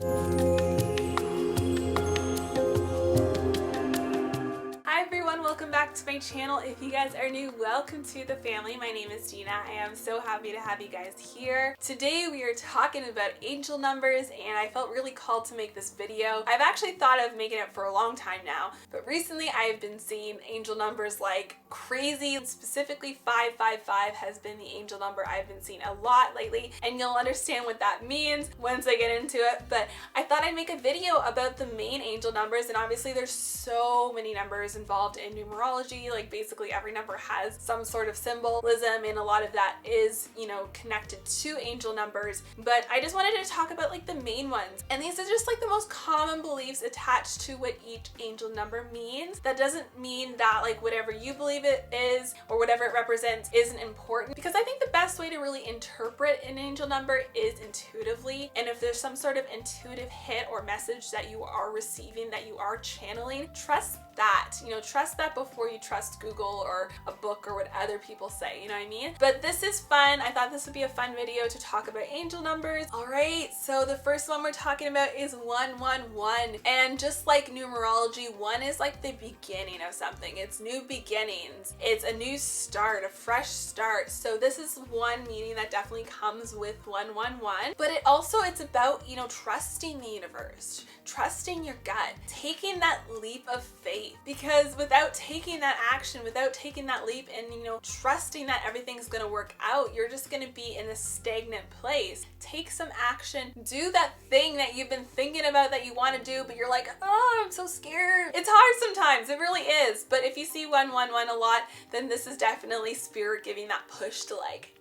Hi everyone, welcome back to my channel. If you guys are new, welcome to the family. My name is Gina. I am so happy to have you guys here. Today we are talking about angel numbers and I felt really called to make this video. I've actually thought of making it for a long time now, but recently I've been seeing angel numbers like crazy. Specifically 555 has been the angel number I've been seeing a lot lately, and you'll understand what that means once I get into it. But I thought I'd make a video about the main angel numbers, and obviously there's so many numbers involved in numerology. Like basically every number has some sort of symbolism, and a lot of that is, you know, connected to angel numbers. But I just wanted to talk about like the main ones, and these are just like the most common beliefs attached to what each angel number means. That doesn't mean that like whatever you believe it is or whatever it represents isn't important, because I think the best way to really interpret an angel number is intuitively. And if there's some sort of intuitive hit or message that you are receiving, that you are channeling, trust that. You know, trust that before you trust Google or a book or what other people say, you know what I mean? But this is fun. I thought this would be a fun video to talk about angel numbers. All right, so the first one we're talking about is 111. And just like numerology, 1 is like the beginning of something. It's new beginnings. It's a new start, a fresh start. So this is one meaning that definitely comes with 111. But it's about, you know, trusting the universe, trusting your gut, taking that leap of faith. Because without taking that action, without taking that leap and, you know, trusting that everything's gonna work out, you're just gonna be in a stagnant place. Take some action. Do that thing that you've been thinking about that you want to do, but you're like, oh, I'm so scared. It's hard sometimes. It really is. But if you see 111 a lot, then this is definitely spirit giving that push to like,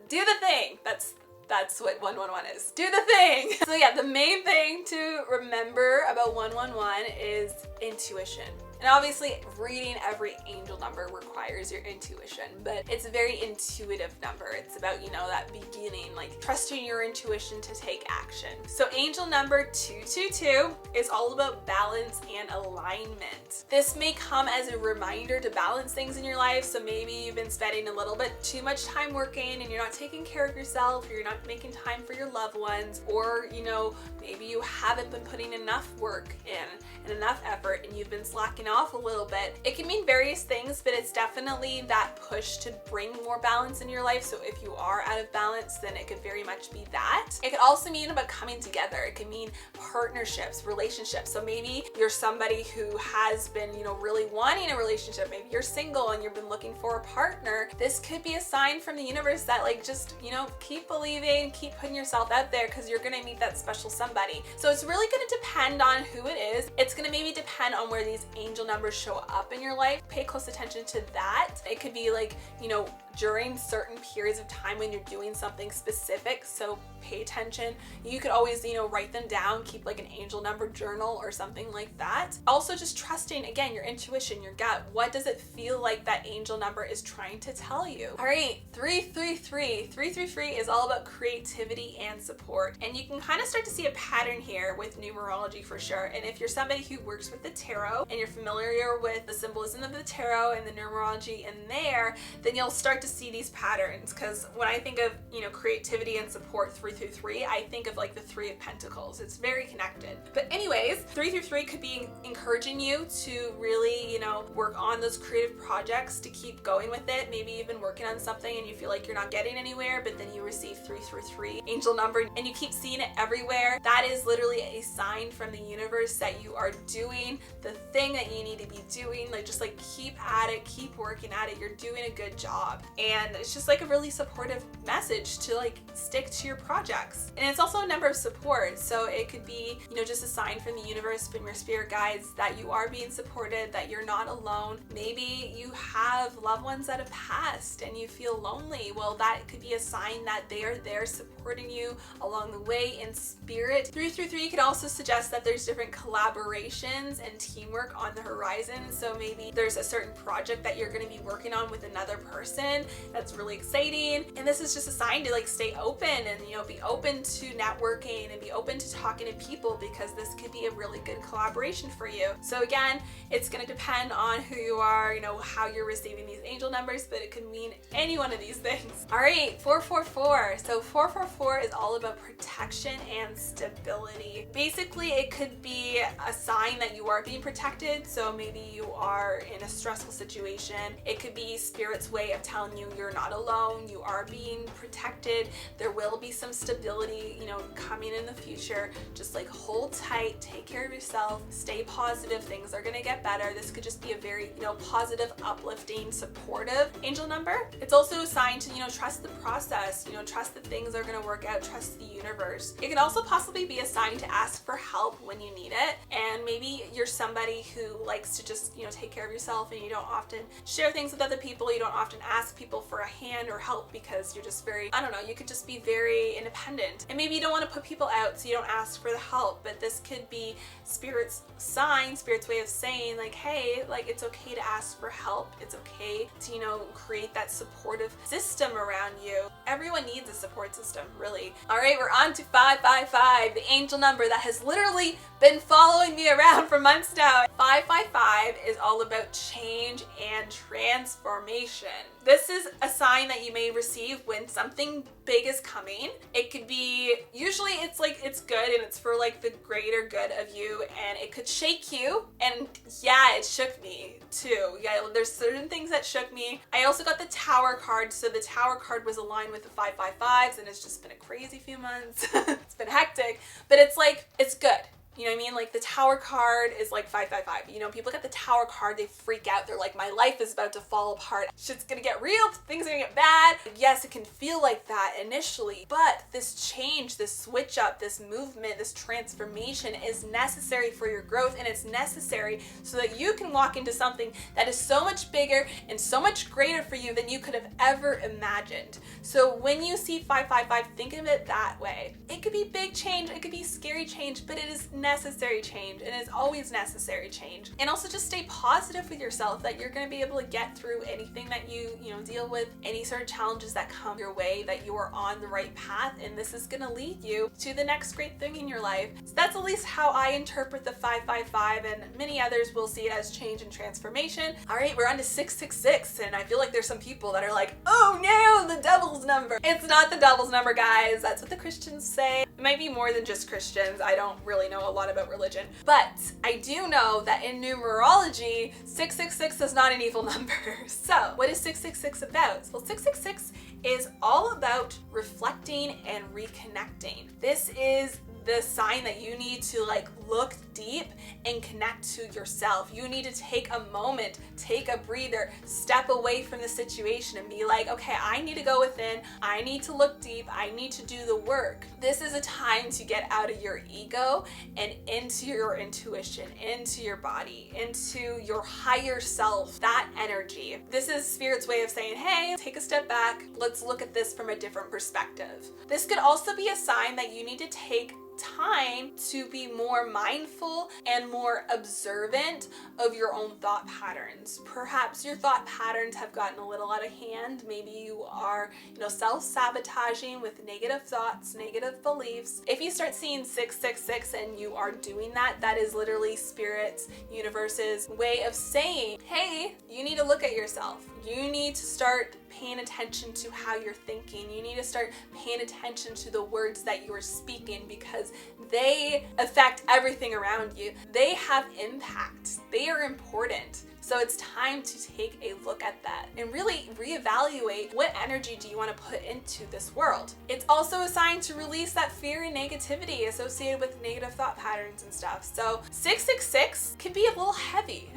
do the thing. That's what 111 is. Do the thing. So yeah, the main thing to remember about 111 is intuition. And obviously reading every angel number requires your intuition, but it's a very intuitive number. It's about, you know, that beginning, like trusting your intuition to take action. So angel number 222 is all about balance and alignment. This may come as a reminder to balance things in your life. So maybe you've been spending a little bit too much time working and you're not taking care of yourself, or you're not making time for your loved ones, or, you know, maybe you haven't been putting enough work in and enough effort and you've been slacking off a little bit. It can mean various things, but it's definitely that push to bring more balance in your life. So if you are out of balance, then it could very much be that. It could also mean about coming together. It can mean partnerships, relationships. So maybe you're somebody who has been, you know, really wanting a relationship. Maybe you're single and you've been looking for a partner. This could be a sign from the universe that like, just, you know, keep believing, keep putting yourself out there, because you're gonna meet that special somebody. So it's really gonna depend on who it is. It's gonna maybe depend on where these angel numbers show up in your life. Pay close attention to that. It could be like, you know, during certain periods of time when you're doing something specific, so pay attention. You could always, you know, write them down, keep like an angel number journal or something like that. Also just trusting, again, your intuition, your gut. What does it feel like that angel number is trying to tell you? All right, 333. 333 is all about creativity and support. And you can kind of start to see a pattern here with numerology for sure. And if you're somebody who works with the tarot and you're familiar with the symbolism of the tarot and the numerology in there, then you'll start to see these patterns. Because when I think of, you know, creativity and support, 333, I think of like the 3 of Pentacles. It's very connected. But anyways, 333 could be encouraging you to really, you know, work on those creative projects, to keep going with it. Maybe you've been working on something and you feel like you're not getting anywhere, but then you receive 333 angel number and you keep seeing it everywhere. That is literally a sign from the universe that you are doing the thing that you need to be doing. Like, just like keep at it, keep working at it. You're doing a good job. And it's just like a really supportive message to like stick to your projects. And it's also a number of support. So it could be, you know, just a sign from the universe, from your spirit guides, that you are being supported, that you're not alone. Maybe you have loved ones that have passed and you feel lonely. Well, that could be a sign that they are there supporting you along the way in spirit. 333 could also suggest that there's different collaborations and teamwork on the horizon. So maybe there's a certain project that you're going to be working on with another person, That's really exciting. And this is just a sign to like stay open and, you know, be open to networking and be open to talking to people, because this could be a really good collaboration for you. So again, it's going to depend on who you are, you know, how you're receiving these angel numbers, but it could mean any one of these things. All right, 444. So 444 is all about protection and stability. Basically, it could be a sign that you are being protected. So maybe you are in a stressful situation. It could be Spirit's way of telling you you're not alone, you are being protected. There will be some stability, you know, coming in the future. Just like hold tight, take care of yourself, stay positive, things are gonna get better. This could just be a very, you know, positive, uplifting, supportive angel number. It's also a sign to, you know, trust the process, you know, trust that things are gonna work out, trust the universe. It can also possibly be a sign to ask for help when you need it. And maybe you're somebody who likes to just, you know, take care of yourself, and you don't often share things with other people. You don't often ask people for a hand or help because you're just very, I don't know, you could just be very independent. And maybe you don't want to put people out, so you don't ask for the help. But this could be Spirit's sign, Spirit's way of saying like, hey, like it's okay to ask for help. It's okay to, you know, create that supportive system around you. Everyone needs a support system, really. All right, we're on to 555, the angel number that has literally been following me around for months now. 555 is all about change and transformation. This is a sign that you may receive when something big is coming. It could be, usually it's like, it's good and it's for like the greater good of you, and it could shake you. And yeah, it shook me too. Yeah, there's certain things that shook me. I also got the Tower card. So the Tower card was aligned with the 555s, and it's just been a crazy few months. It's been hectic, but it's like, it's good. You know what I mean? Like the Tower card is like 555. You know, people get the Tower card, they freak out. They're like, my life is about to fall apart. Shit's gonna get real. Things are gonna get bad. Yes, it can feel like that initially, but this change, this switch up, this movement, this transformation is necessary for your growth, and it's necessary so that you can walk into something that is so much bigger and so much greater for you than you could have ever imagined. So when you see 555, think of it that way. It could be big change, it could be scary change, but it is necessary change, and it's always necessary change. And also just stay positive with yourself that you're going to be able to get through anything that you know, deal with, any sort of challenges that come your way, that you are on the right path, and this is going to lead you to the next great thing in your life. So that's at least how I interpret the 555, and many others will see it as change and transformation. All right, we're on to 666, and I feel like there's some people that are like, oh no, the devil's number. It's not the devil's number, guys. That's what the Christians say. It might be more than just Christians. I don't really know a lot about religion, but I do know that in numerology, 666 is not an evil number. So what is 666 about? Well, 666 is all about reflecting and reconnecting. This is the sign that you need to like look deep and connect to yourself. You need to take a moment, take a breather, step away from the situation and be like, okay, I need to go within, I need to look deep, I need to do the work. This is a time to get out of your ego and into your intuition, into your body, into your higher self, that energy. This is Spirit's way of saying, hey, take a step back, let's look at this from a different perspective. This could also be a sign that you need to take time to be more mindful and more observant of your own thought patterns. Perhaps your thought patterns have gotten a little out of hand. Maybe you are, you know, self-sabotaging with negative thoughts, negative beliefs. If you start seeing 666 and you are doing that, that is literally Spirit's, universe's way of saying, hey, you need to look at yourself. You need to start paying attention to how you're thinking. You need to start paying attention to the words that you're speaking, because they affect everything around you. They have impact. They are important. So it's time to take a look at that and really reevaluate what energy do you want to put into this world. It's also a sign to release that fear and negativity associated with negative thought patterns and stuff. So 666 can be a little heavy.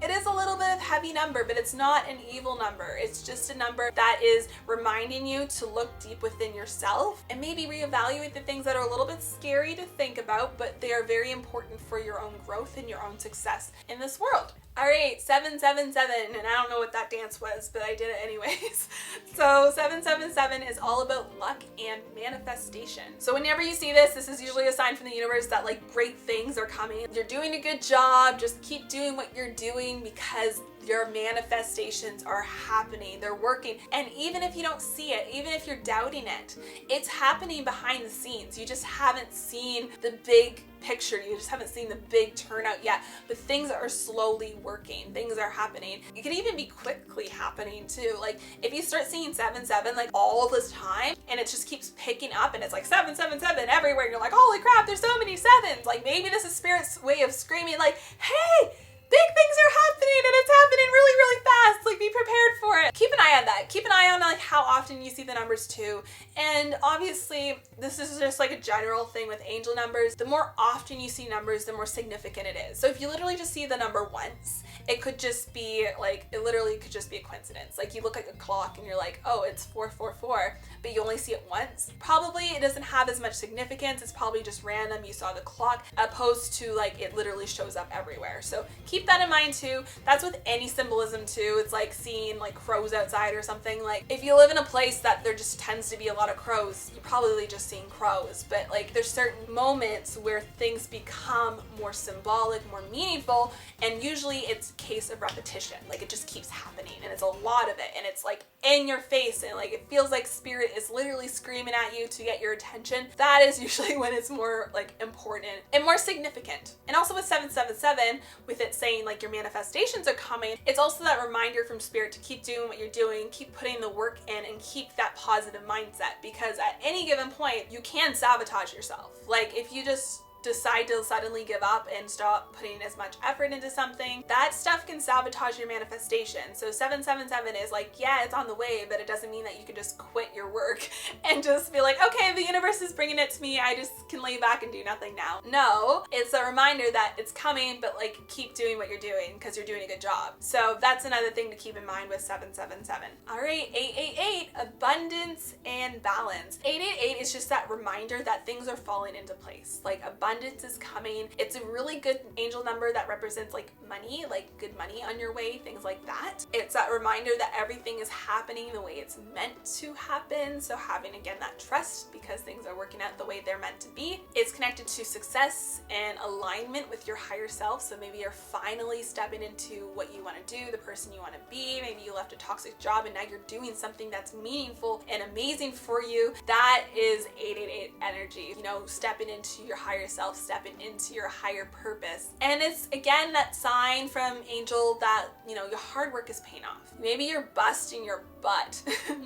It is a little bit of a heavy number, but it's not an evil number. It's just a number that is reminding you to look deep within yourself and maybe reevaluate the things that are a little bit scary to think about, but they are very important for your own growth and your own success in this world. All right, 777, and I don't know what that dance was, but I did it anyways. So 777 is all about luck and manifestation. So whenever you see this, this is usually a sign from the universe that like great things are coming. You're doing a good job. Just keep doing what you're doing because your manifestations are happening, they're working. And even if you don't see it, even if you're doubting it, it's happening behind the scenes. You just haven't seen the big picture. You just haven't seen the big turnout yet, but things are slowly working. Things are happening. It can even be quickly happening too. Like if you start seeing 7-7 like all this time and it just keeps picking up and it's like 7-7-7 everywhere and you're like, holy crap, there's so many sevens. Like maybe this is Spirit's way of screaming like, hey, big things are happening and it's happening really, really fast. Like be prepared for it. Keep an eye on that. Keep an eye on like how often you see the numbers too. And obviously this is just like a general thing with angel numbers. The more often you see numbers, the more significant it is. So if you literally just see the number once, it could just be like, it literally could just be a coincidence. Like you look at a clock and you're like, oh, it's 444, but you only see it once. Probably it doesn't have as much significance. It's probably just random. You saw the clock opposed to like it literally shows up everywhere. So keep that in mind too. That's with any symbolism too. It's like seeing like crows outside or something. Like if you live in a place that there just tends to be a lot of crows, you're probably just seeing crows. But like there's certain moments where things become more symbolic, more meaningful, and usually it's a case of repetition. Like it just keeps happening and it's a lot of it and it's like in your face and like it feels like Spirit is literally screaming at you to get your attention. That is usually when it's more like important and more significant. And also with 777, with it saying like your manifestations are coming, it's also that reminder from Spirit to keep doing what you're doing, keep putting the work in, and keep that positive mindset, because at any given point you can sabotage yourself. Like if you just decide to suddenly give up and stop putting as much effort into something, that stuff can sabotage your manifestation. So 777 is like, yeah, it's on the way, but it doesn't mean that you can just quit your work and just be like, okay, the universe is bringing it to me, I just can lay back and do nothing now. No, it's a reminder that it's coming, but like keep doing what you're doing because you're doing a good job. So that's another thing to keep in mind with 777. All right, 888, abundance and balance. 888 is just that reminder that things are falling into place. Like abundance is coming. It's a really good angel number that represents like money, like good money on your way, things like that. It's that reminder that everything is happening the way it's meant to happen. So having again that trust because things are working out the way they're meant to be. It's connected to success and alignment with your higher self. So maybe you're finally stepping into what you want to do, the person you want to be. Maybe you left a toxic job and now you're doing something that's meaningful and amazing for you. That is 888 energy, you know, stepping into your higher self, stepping into your higher purpose. And it's again that sign from angel that, you know, your hard work is paying off. Maybe you're busting your butt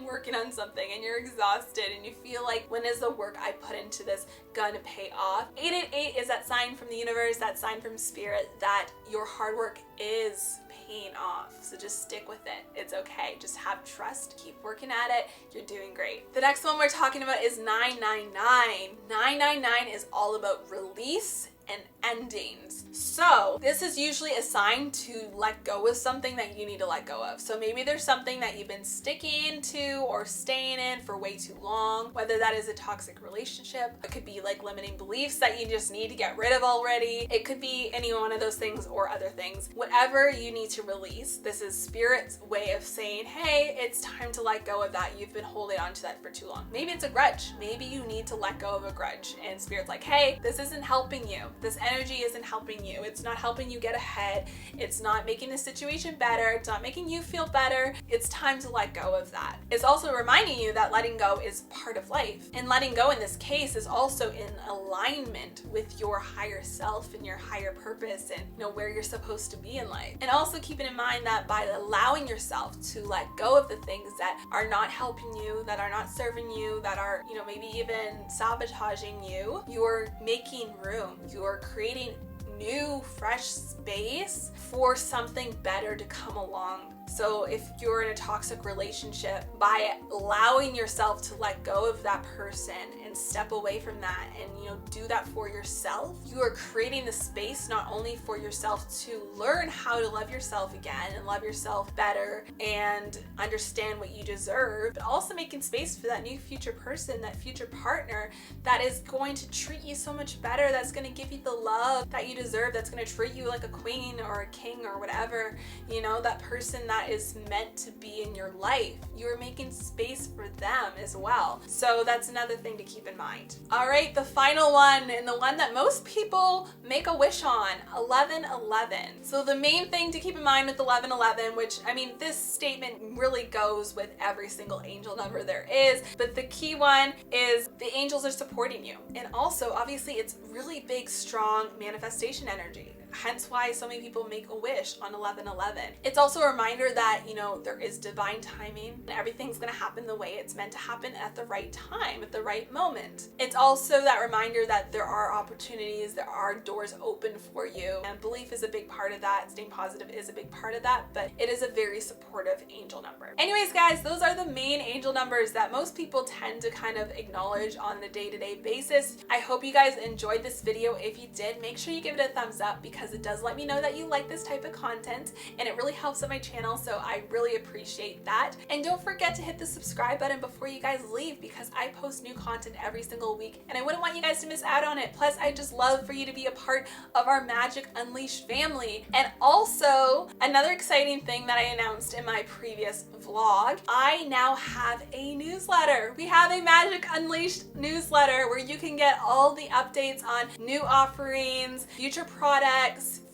working on something and you're exhausted and you feel like, when is the work I put into this gonna pay off? 888 is that sign from the universe, that sign from Spirit that your hard work is paying off. So just stick with it. It's okay. Just have trust. Keep working at it. You're doing great. The next one we're talking about is 999. 999 is all about release and endings. So this is usually a sign to let go of something that you need to let go of. So maybe there's something that you've been sticking to or staying in for way too long, whether that is a toxic relationship. It could be like limiting beliefs that you just need to get rid of already. It could be any one of those things or other things. Whatever you need to release, this is Spirit's way of saying, hey, it's time to let go of that. You've been holding on to that for too long. Maybe it's a grudge. Maybe you need to let go of a grudge and Spirit's like, hey, this isn't helping you. This energy isn't helping you. It's not helping you get ahead. It's not making the situation better. It's not making you feel better. It's time to let go of that. It's also reminding you that letting go is part of life. And letting go in this case is also in alignment with your higher self and your higher purpose and, you know, where you're supposed to be in life. And also keeping in mind that by allowing yourself to let go of the things that are not helping you, that are not serving you, that are, you know, maybe even sabotaging you, you're making room. You're creating new, fresh space for something better to come along. So if you're in a toxic relationship, by allowing yourself to let go of that person and step away from that and, you know, do that for yourself, you are creating the space not only for yourself to learn how to love yourself again and love yourself better and understand what you deserve, but also making space for that new future person, that future partner that is going to treat you so much better, that's going to give you the love that you deserve, that's going to treat you like a queen or a king or whatever, you know, that person that is meant to be in your life. You are making space for them as well. So that's another thing to keep in mind. All right, the final one, and the one that most people make a wish on, 1111. So the main thing to keep in mind with 1111, which, I mean, this statement really goes with every single angel number there is, but the key one is the angels are supporting you. And also, obviously, it's really big, strong manifestation energy. Hence why so many people make a wish on 1111. It's also a reminder that, you know, there is divine timing and everything's gonna happen the way it's meant to happen at the right time, at the right moment. It's also that reminder that there are opportunities, there are doors open for you, and belief is a big part of that. Staying positive is a big part of that, but it is a very supportive angel number. Anyways, guys, those are the main angel numbers that most people tend to kind of acknowledge on a day-to-day basis. I hope you guys enjoyed this video. If you did, make sure you give it a thumbs up because it does let me know that you like this type of content and it really helps with my channel, so I really appreciate that. And don't forget to hit the subscribe button before you guys leave because I post new content every single week and I wouldn't want you guys to miss out on it. Plus, I just love for you to be a part of our Magic Unleashed family. And also, another exciting thing that I announced in my previous vlog, I now have a newsletter. We have a Magic Unleashed newsletter where you can get all the updates on new offerings, future products,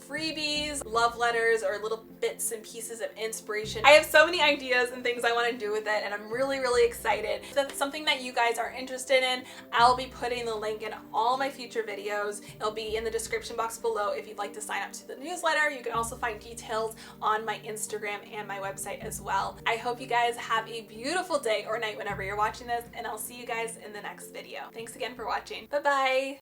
freebies, love letters, or little bits and pieces of inspiration. I have so many ideas and things I want to do with it, and I'm really, really excited. If that's something that you guys are interested in, I'll be putting the link in all my future videos. It'll be in the description box below if you'd like to sign up to the newsletter. You can also find details on my Instagram and my website as well. I hope you guys have a beautiful day or night whenever you're watching this, and I'll see you guys in the next video. Thanks again for watching. Bye-bye.